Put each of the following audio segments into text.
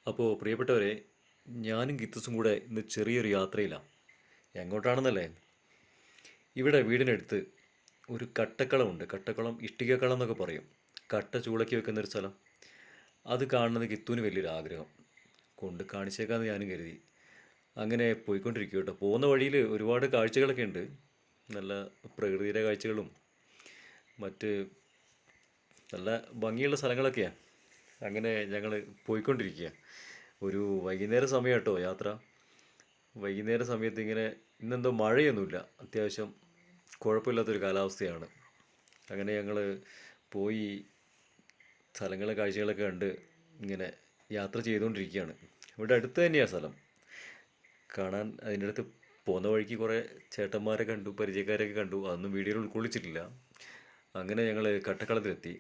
അപ്പോൾ പ്രിയപ്പെട്ടവരെ, ഞാനും ഗിത്തസും കൂടെ ഇന്ന് ചെറിയൊരു യാത്രയിലാണ്. എങ്ങോട്ടാണെന്നല്ലേ? ഇവിടെ വീടിനടുത്ത് ഒരു കട്ടക്കളമുണ്ട്. കട്ടക്കുളം, ഇഷ്ടികക്കളം എന്നൊക്കെ പറയും. കട്ട ചൂളയ്ക്ക് വെക്കുന്നൊരു സ്ഥലം. അത് കാണുന്നത് ഗിത്തുവിന് വലിയൊരു ആഗ്രഹം. കൊണ്ട് കാണിച്ചേക്കാമെന്ന് ഞാനും കരുതി. അങ്ങനെ പോയിക്കൊണ്ടിരിക്കും കേട്ടോ. പോകുന്ന വഴിയിൽ ഒരുപാട് കാഴ്ചകളൊക്കെ ഉണ്ട്. നല്ല പ്രകൃതിയുടെ കാഴ്ചകളും മറ്റ് നല്ല ഭംഗിയുള്ള സ്ഥലങ്ങളൊക്കെയാണ്. അങ്ങനെ ഞങ്ങൾ പോയിക്കൊണ്ടിരിക്കുക. ഒരു വൈകുന്നേര സമയം കേട്ടോ യാത്ര. വൈകുന്നേര സമയത്ത് ഇങ്ങനെ ഇന്നെന്തോ മഴയൊന്നുമില്ല, അത്യാവശ്യം കുഴപ്പമില്ലാത്തൊരു കാലാവസ്ഥയാണ്. അങ്ങനെ ഞങ്ങൾ പോയി സ്ഥലങ്ങളെ കാഴ്ചകളൊക്കെ കണ്ട് ഇങ്ങനെ യാത്ര ചെയ്തുകൊണ്ടിരിക്കുകയാണ്. ഇവിടെ അടുത്ത് തന്നെയാണ് സ്ഥലം കാണാൻ. അതിൻ്റെ അടുത്ത് പോകുന്ന വഴിക്ക് കുറേ ചേട്ടന്മാരെ കണ്ടു, പരിചയക്കാരൊക്കെ കണ്ടു. അതൊന്നും വീഡിയോയിൽ ഉൾക്കൊള്ളിച്ചിട്ടില്ല. അങ്ങനെ ഞങ്ങൾ കട്ടക്കളത്തിലെത്തി.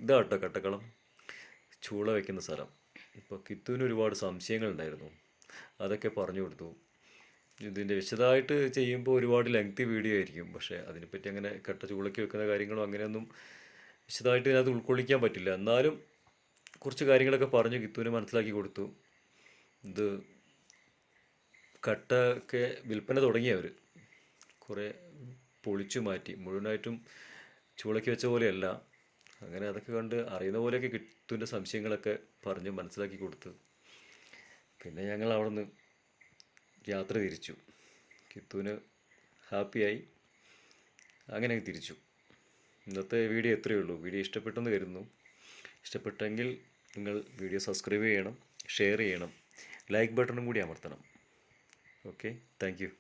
ഇതാ കേട്ടോ കട്ടക്കളം, ചൂള വയ്ക്കുന്ന സ്ഥലം. ഇപ്പോൾ കിത്തുവിന് ഒരുപാട് സംശയങ്ങളുണ്ടായിരുന്നു, അതൊക്കെ പറഞ്ഞു കൊടുത്തു. ഇതിൻ്റെ വിശദമായിട്ട് ചെയ്യുമ്പോൾ ഒരുപാട് ലെങ്തി വീഡിയോ ആയിരിക്കും. പക്ഷേ അതിനെപ്പറ്റി അങ്ങനെ കട്ട ചൂളയ്ക്ക് വെക്കുന്ന കാര്യങ്ങളും അങ്ങനെയൊന്നും വിശദമായിട്ട് ഇതിനകത്ത് ഉൾക്കൊള്ളിക്കാൻ പറ്റില്ല. എന്നാലും കുറച്ച് കാര്യങ്ങളൊക്കെ പറഞ്ഞു കിത്തുവിന് മനസ്സിലാക്കി കൊടുത്തു. ഇത് കട്ട ഒക്കെ വിൽപ്പന തുടങ്ങിയവർ കുറേ പൊളിച്ചു മാറ്റി, മുഴുവനായിട്ടും ചൂളയ്ക്ക് വെച്ച പോലെയല്ല. അങ്ങനെ അതൊക്കെ കണ്ട് അറിയുന്ന പോലെയൊക്കെ കിത്തുവിൻ്റെ സംശയങ്ങളൊക്കെ പറഞ്ഞ് മനസ്സിലാക്കി കൊടുത്ത് പിന്നെ ഞങ്ങൾ അവിടെ നിന്ന് യാത്ര തിരിച്ചു. കിത്തുവിന് ഹാപ്പിയായി. അങ്ങനെ തിരിച്ചു. ഇന്നത്തെ വീഡിയോ എത്രയേ ഉള്ളൂ. വീഡിയോ ഇഷ്ടപ്പെട്ടെന്ന് കരുതുന്നു. ഇഷ്ടപ്പെട്ടെങ്കിൽ നിങ്ങൾ വീഡിയോ സബ്സ്ക്രൈബ് ചെയ്യണം, ഷെയർ ചെയ്യണം, ലൈക്ക് ബട്ടണും കൂടി അമർത്തണം. Okay, thank you.